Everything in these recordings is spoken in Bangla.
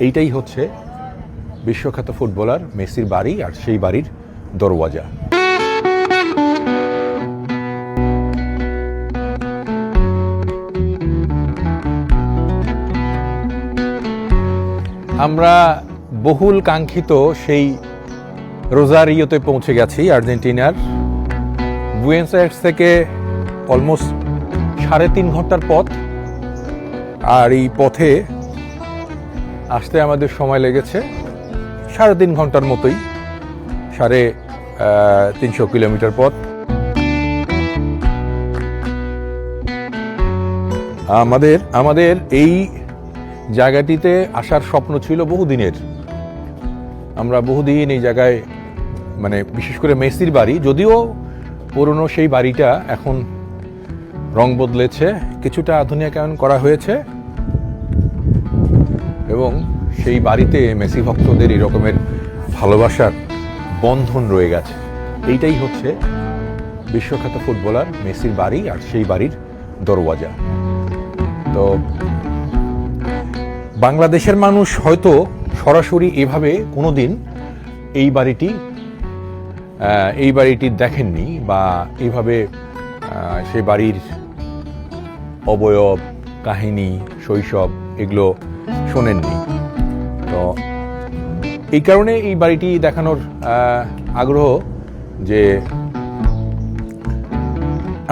এইটাই হচ্ছে বিশ্বখ্যাত ফুটবলার মেসির বাড়ি আর সেই বাড়ির দরওয়াজা। আমরা বহুল কাঙ্ক্ষিত সেই রোজারিওতে পৌঁছে গেছি। আর্জেন্টিনার বুয়েনোস আয়ার্স থেকে অলমোস্ট 3.5 ঘন্টার পথ, আর এই পথে আসতে আমাদের সময় লেগেছে 3.5 ঘন্টার মতোই, 350 কিলোমিটার পথ। আমাদের এই জায়গাটিতে আসার স্বপ্ন ছিল বহুদিনের। আমরা বহুদিন এই জায়গায়, মানে বিশেষ করে মেসির বাড়ি, যদিও পুরনো সেই বাড়িটা এখন রং বদলেছে, কিছুটা আধুনিকায়ন করা হয়েছে, এবং সেই বাড়িতে মেসি ভক্তদের এই রকমের ভালোবাসার বন্ধন রয়ে গেছে। এইটাই হচ্ছে বিশ্বখ্যাত ফুটবলার মেসির বাড়ি আর সেই বাড়ির দরওয়াজা। তো বাংলাদেশের মানুষ হয়তো সরাসরি এভাবে কোনোদিন এই বাড়িটি দেখেননি, বা এইভাবে সেই বাড়ির অবয়ব, কাহিনী, শৈশব এগুলো শোনেননি। তো এই কারণে এই বাড়িটি দেখানোর আগ্রহ যে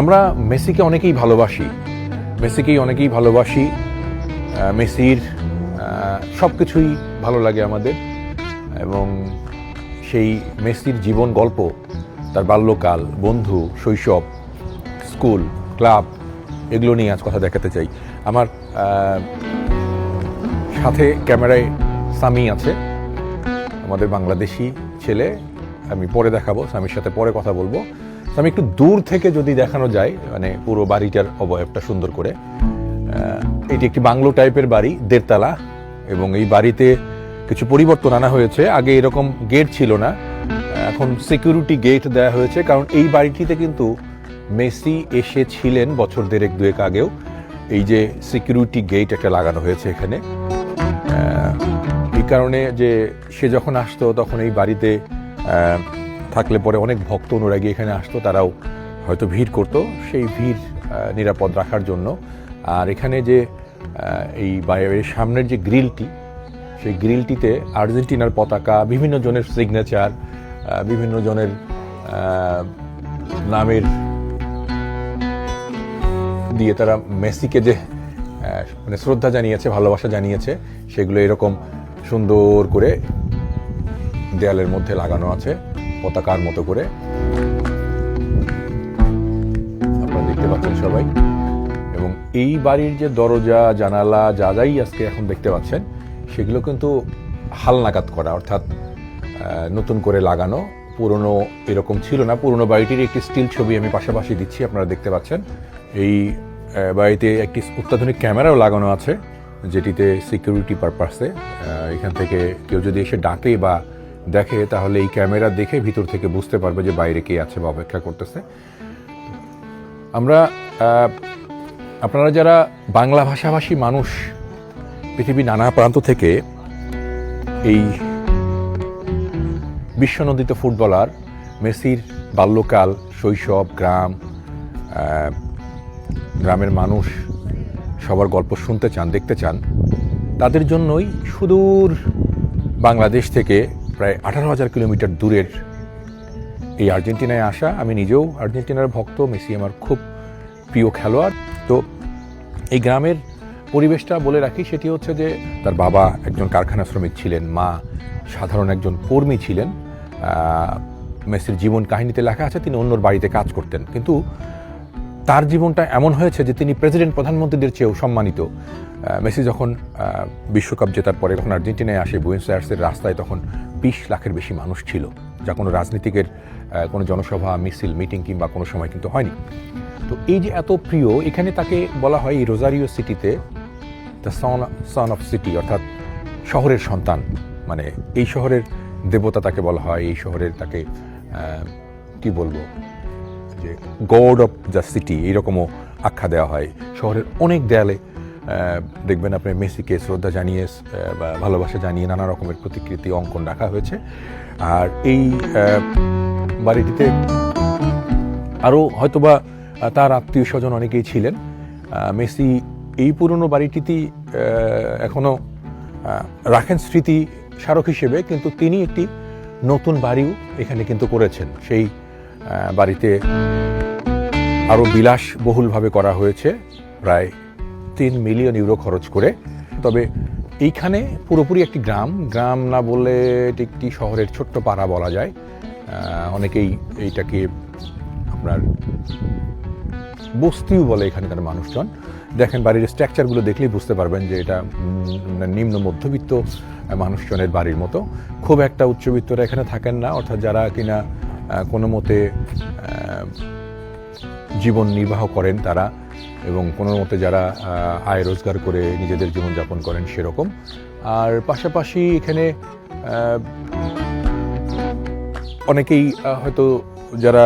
আমরা মেসিকে অনেকেই ভালোবাসি। মেসির সব কিছুই ভালো লাগে আমাদের, এবং সেই মেসির জীবন গল্প, তার বাল্যকাল, বন্ধু, শৈশব, স্কুল, ক্লাব, এগুলো নিয়ে আজ কথা দেখাতে চাই। আমার সাথে ক্যামেরায় সামি আছে, আমাদের বাংলাদেশি ছেলে। আমি পরে দেখাবো, সামির সাথে পরে কথা বলবো। আমি একটু দূর থেকে যদি দেখানো যায়, মানে পুরো বাড়িটার অবয়বটা সুন্দর করে। এটি একটি বাংলো টাইপের বাড়ি, 1.5 তলা, এবং এই বাড়িতে কিছু পরিবর্তন আনা হয়েছে। আগে এরকম গেট ছিল না, এখন সিকিউরিটি গেট দেওয়া হয়েছে, কারণ এই বাড়িটিতে কিন্তু মেসি এসেছিলেন বছর 1.5-2 আগেও। এই যে সিকিউরিটি গেট একটা লাগানো হয়েছে এখানে, এই কারণে যে সে যখন আসতো তখন এই বাড়িতে থাকলে পরে অনেক ভক্ত অনুরাগী এখানে আসতো, তারাও হয়তো ভিড় করতো, সেই ভিড় নিরাপদ রাখার জন্য। আর এখানে যে এই বাইরের সামনের যে গ্রিলটি, সেই গ্রিলটিতে আর্জেন্টিনার পতাকা, বিভিন্ন জনের সিগনেচার, বিভিন্ন জনের নামের দিয়ে তারা মেসিকে যে মানে শ্রদ্ধা জানিয়েছে, ভালোবাসা জানিয়েছে, সেগুলো এরকম সুন্দর করে দেয়ালের মধ্যে লাগানো আছে পতাকার মতো করে। আপনারা দেখতে পাচ্ছেন সবাই। এবং এই বাড়ির যে দরজা, জানালা, যা যাই আজকে এখন দেখতে পাচ্ছেন, সেগুলো কিন্তু হালনাগাদ করা, অর্থাৎ নতুন করে লাগানো। পুরনো এরকম ছিল না। পুরনো বাড়িটির একটি স্টিল ছবি আমি পাশাপাশি দিচ্ছি, আপনারা দেখতে পাচ্ছেন। এই বাড়িতে একটি অত্যাধুনিক ক্যামেরাও লাগানো আছে, যেটিতে সিকিউরিটি পারপাসে এখান থেকে কেউ যদি এসে ডাকে বা দেখে, তাহলে এই ক্যামেরা দেখে ভিতর থেকে বুঝতে পারবে যে বাইরে কে আছে বা অপেক্ষা করতেছে। আপনারা যারা বাংলা ভাষাভাষী মানুষ, পৃথিবীর নানা প্রান্ত থেকে এই বিশ্বনন্দিত ফুটবলার মেসির বাল্যকাল, শৈশব, গ্রামের মানুষ সবার গল্প শুনতে চান, দেখতে চান, তাদের জন্যই সুদূর বাংলাদেশ থেকে প্রায় 18,000 কিলোমিটার দূরের এই আর্জেন্টিনায় আসা। আমি নিজেও আর্জেন্টিনার ভক্ত, মেসি আমার খুব প্রিয় খেলোয়াড়। তো এই গ্রামের পরিবেশটা বলে রাখি, সেটি হচ্ছে যে তার বাবা একজন কারখানা শ্রমিক ছিলেন, মা সাধারণ একজন কর্মী ছিলেন। মেসির জীবন কাহিনীতে লেখা আছে তিনি অন্যর বাড়িতে কাজ করতেন, কিন্তু তার জীবনটা এমন হয়েছে যে তিনি প্রধানমন্ত্রীদের চেয়েও সম্মানিত। মেসি যখন বিশ্বকাপ জেতার পরে যখন আর্জেন্টিনায় আসে, বুয়েনোস আয়ার্সের রাস্তায় তখন 20 লাখের বেশি মানুষ ছিল, যা কোনো রাজনীতিকের কোনো জনসভা, মিছিল, মিটিং কিংবা কোনো সময় কিন্তু হয়নি। তো এই যে এত প্রিয়, এখানে তাকে বলা হয় এই রোজারিও সিটিতে দ্য সন অফ সিটি, অর্থাৎ শহরের সন্তান। মানে এই শহরের দেবতা তাকে বলা হয়, এই শহরের তাকে কি বলবো, যে গড অফ দ্য সিটি এইরকমও আখ্যা দেওয়া হয়। শহরের অনেক দেয়ালে দেখবেন আপনি মেসিকে শ্রদ্ধা জানিয়ে বা ভালোবাসা জানিয়ে নানা রকমের প্রতিকৃতি অঙ্কন রাখা হয়েছে। আর এই বাড়িটিতে আরও হয়তোবা তার আত্মীয় স্বজন অনেকেই ছিলেন। মেসি এই পুরনো বাড়িটিতেই এখনও রাখেন স্মৃতি স্মারক হিসেবে, কিন্তু তিনি একটি নতুন বাড়িও এখানে কিন্তু করেছেন। সেই বাড়িতে আরও বিলাসবহুলভাবে করা হয়েছে, প্রায় 3 মিলিয়ন ইউরো খরচ করে। তবে এইখানে পুরোপুরি একটি গ্রাম না বললে এটি একটি শহরের ছোট্ট পাড়া বলা যায়। অনেকেই এইটাকে আপনার বস্তিও বলে এখানকার মানুষজন। দেখেন বাড়ির স্ট্রাকচারগুলো দেখলেই বুঝতে পারবেন যে এটা নিম্ন মধ্যবিত্ত মানুষজনের বাড়ির মতো। খুব একটা উচ্চবিত্তরা এখানে থাকেন না, অর্থাৎ যারা কিনা কোনো মতে জীবন নির্বাহ করেন তারা, এবং কোনো মতে যারা আয় রোজগার করে নিজেদের জীবনযাপন করেন সেরকম। আর পাশাপাশি এখানে অনেকেই হয়তো যারা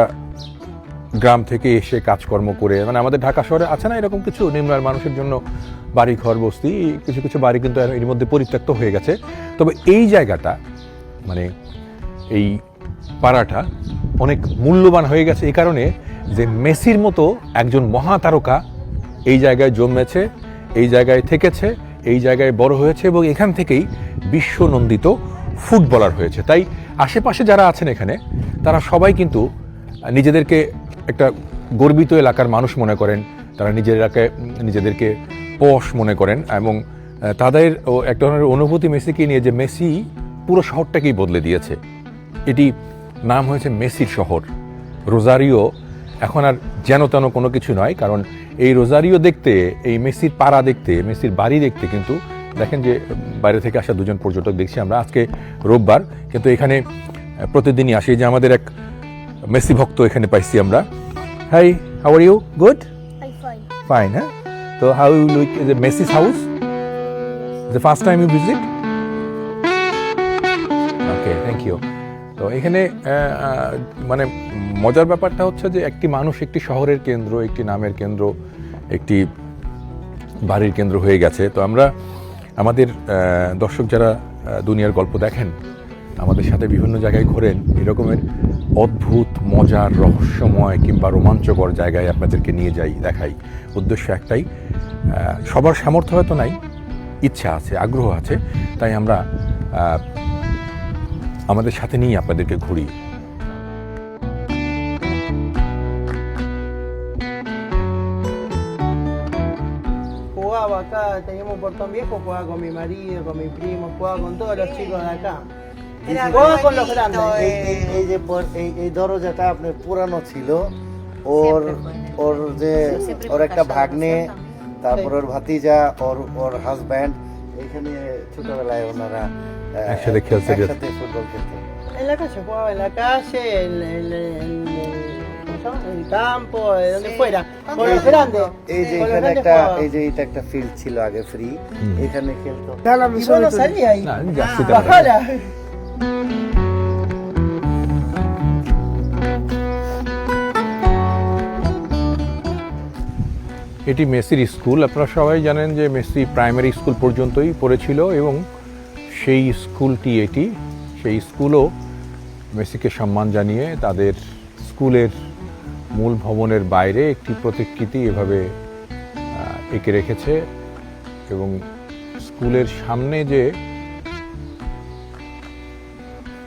গ্রাম থেকে এসে কাজকর্ম করে, মানে আমাদের ঢাকা শহরে আছে না এরকম কিছু নিম্ন আয়ের মানুষের জন্য বাড়ি ঘর বস্তি, কিছু কিছু বাড়ি কিন্তু এর মধ্যে পরিত্যক্ত হয়ে গেছে। তবে এই জায়গাটা মানে এই পাড়াটা অনেক মূল্যবান হয়ে গেছে এই কারণে যে মেসির মতো একজন মহাতারকা এই জায়গায় জন্মেছে, এই জায়গায় থেকেছে, এই জায়গায় বড় হয়েছে এবং এখান থেকেই বিশ্বনন্দিত ফুটবলার হয়েছে। তাই আশেপাশে যারা আছেন এখানে তারা সবাই কিন্তু নিজেদেরকে একটা গর্বিত এলাকার মানুষ মনে করেন, তারা নিজেদেরকে পশ মনে করেন, এবং তাদের এক ধরনের অনুভূতি মেসিকে নিয়ে যে মেসি পুরো শহরটাকেই বদলে দিয়েছে। এটি নাম হয়েছে মেসির শহর। রোজারিও এখন আর যেন তেন কোনো কিছু নয়, কারণ এই রোজারিও দেখতে, এই মেসির পাড়া দেখতে, মেসির বাড়ি দেখতে কিন্তু দেখেন যে বাইরে থেকে আসা 2জন পর্যটক দেখছি আমরা। আজকে রোববার, কিন্তু এখানে প্রতিদিনই আসে। যে আমাদের এক মেসি ভক্ত এখানে পাইছি আমরা। Hi, how are you? Good? Fine. হ্যাঁ, তো how you look is a missus house? The first time you visit? Okay, thank you. তো এখানে মানে মজার ব্যাপারটা হচ্ছে যে একটি মানুষ একটি শহরের কেন্দ্র, একটি নামের কেন্দ্র, একটি বাড়ির কেন্দ্র হয়ে গেছে। তো আমরা আমাদের দর্শক যারা দুনিয়ার গল্প দেখেন, আমাদের সাথে বিভিন্ন জায়গায় ঘোরেন, এরকমের অদ্ভুত, মজার, রহস্যময় কিংবা রোমাঞ্চকর জায়গায় আপনাদেরকে নিয়ে যাই, দেখাই। উদ্দেশ্য একটাই, সবার সামর্থ্য হয়তো নাই, ইচ্ছা আছে, আগ্রহ আছে, তাই আমরা আমাদের সাথে নিয়ে আপনাদেরকে ঘুরি। Jugaba acá, teníamos un portón viejo, jugaba con mi marido, con mi primo, jugaba con todos los chicos de acá. Jugaba con los grandes. এই যে এই দরজাটা আপনার পুরানো ছিল, ওর একটা ভাগ্নে, তারপর ওর ভাতিজা, ওর হাজব্যান্ড এখানে ছোটবেলায় ওনারা একসাথে খেলতে একসাথে ফুটবল খেলতেন। En la calle, jugaba en la calle, ¿cómo se llama? En el campo, donde fuera. Con los grandes. এই যে Con los এখানে grandes একটা, jugaba. এই যে এটা একটা ফিল্ড ছিল আগে ফ্রি, এখানে খেলতো। Y vos no salías ahí. না, আমি যাচ্ছি তেমন একটা। Bajala. এটি মেসির স্কুল। আপনারা সবাই জানেন যে মেসি প্রাইমারি স্কুল পর্যন্তই পড়েছিল এবং সেই স্কুলটি এটি। সেই স্কুলও মেসিকে সম্মান জানিয়ে তাদের স্কুলের মূল ভবনের বাইরে একটি প্রতিকৃতি এভাবে এঁকে রেখেছে, এবং স্কুলের সামনে যে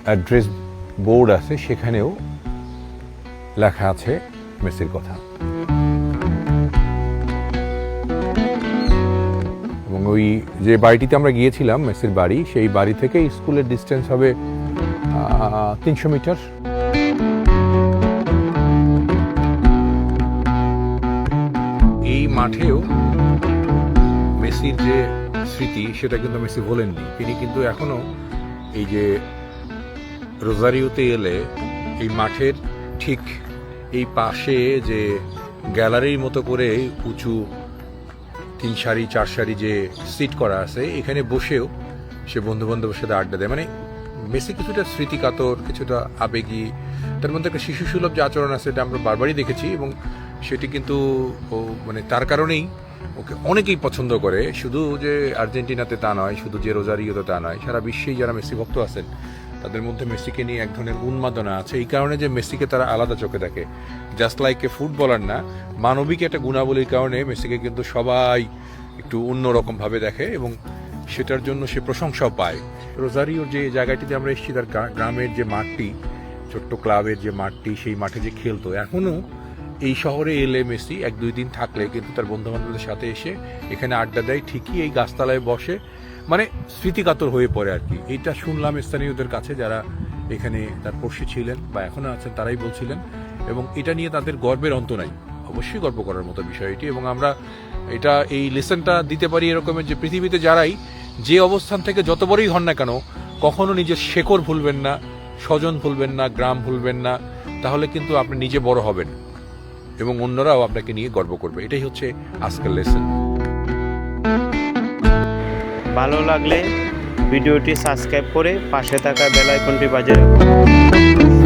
অ্যাড্রেস বোর্ড আছে সেখানেও লেখা আছে মেসির কথা। এবং ওই যে বাড়িটিতে আমরা গিয়েছিলাম, মেসির বাড়ি, সেই বাড়ি থেকে স্কুলের ডিস্টেন্স হবে 300 মিটার। এই মাঠেও মেসির যে স্মৃতি সেটা কিন্তু মেসি ভোলেননি। তিনি কিন্তু এখনো এই যে রোজারিওতে এলে এই মাঠের ঠিক এই পাশে যে গ্যালারির মতো করে উঁচু 3 সারি 4 সারি যে সিট করা আছে, এখানে বসেও সে বন্ধু বান্ধবের সাথে আড্ডা দেয়। মানে মেসি কিছুটা স্মৃতিকাতর, কিছুটা আবেগী, তার মধ্যে একটা শিশুসুলভ যে আচরণ আছে এটা আমরা বারবারই দেখেছি, এবং সেটি কিন্তু মানে তার কারণেই ওকে অনেকেই পছন্দ করে, শুধু যে আর্জেন্টিনাতে তা নয়, শুধু যে রোজারিওতে তা নয়, সারা বিশ্বেই যারা মেসি ভক্ত আছেন তাদের মধ্যে মেসিকে নিয়ে এক ধরনের উন্মাদনা আছে, এই কারণে যে মেসিকে তারা আলাদা চোখে দেখে। জাস্ট লাইক এ ফুটবলার না, মানবিক একটা গুণাবলীর কারণে মেসিকে কিন্তু সবাই একটু অন্যরকমভাবে দেখে এবং সেটার জন্য সে প্রশংসাও পায়। রোজারিওর যে জায়গাটিতে আমরা এসেছি, তার গ্রামের যে মাঠটি, ছোট্ট ক্লাবের যে মাঠটি, সেই মাঠে যে খেলতো, এখনও এই শহরে এলে মেসি 1-2 দিন থাকলে কিন্তু তার বন্ধু বান্ধবদের সাথে এসে এখানে আড্ডা দেয়, ঠিকই এই গাছতলায় বসে, মানে স্মৃতিকাতর হয়ে পড়ে আর কি। এইটা শুনলাম স্থানীয়দের কাছে, যারা এখানে তার পড়শি ছিলেন বা এখনও আছেন, তারাই বলছিলেন, এবং এটা নিয়ে তাদের গর্বের অন্ত নাই। অবশ্যই গর্ব করার মতো বিষয় এটি, এবং আমরা এটা এই লেসনটা দিতে পারি এরকমের যে পৃথিবীতে যারাই যে অবস্থান থেকে যত বড়ই হন না কেন, কখনো নিজের শেকড় ভুলবেন না, স্বজন ভুলবেন না, গ্রাম ভুলবেন না, তাহলে কিন্তু আপনি নিজে বড় হবেন এবং অন্যরাও আপনাকে নিয়ে গর্ব করবে। এটাই হচ্ছে আজকের লেসন। ভালো লাগলে ভিডিওটি সাবস্ক্রাইব করে পাশে থাকা বেল আইকনটি বাজিয়ে রাখুন।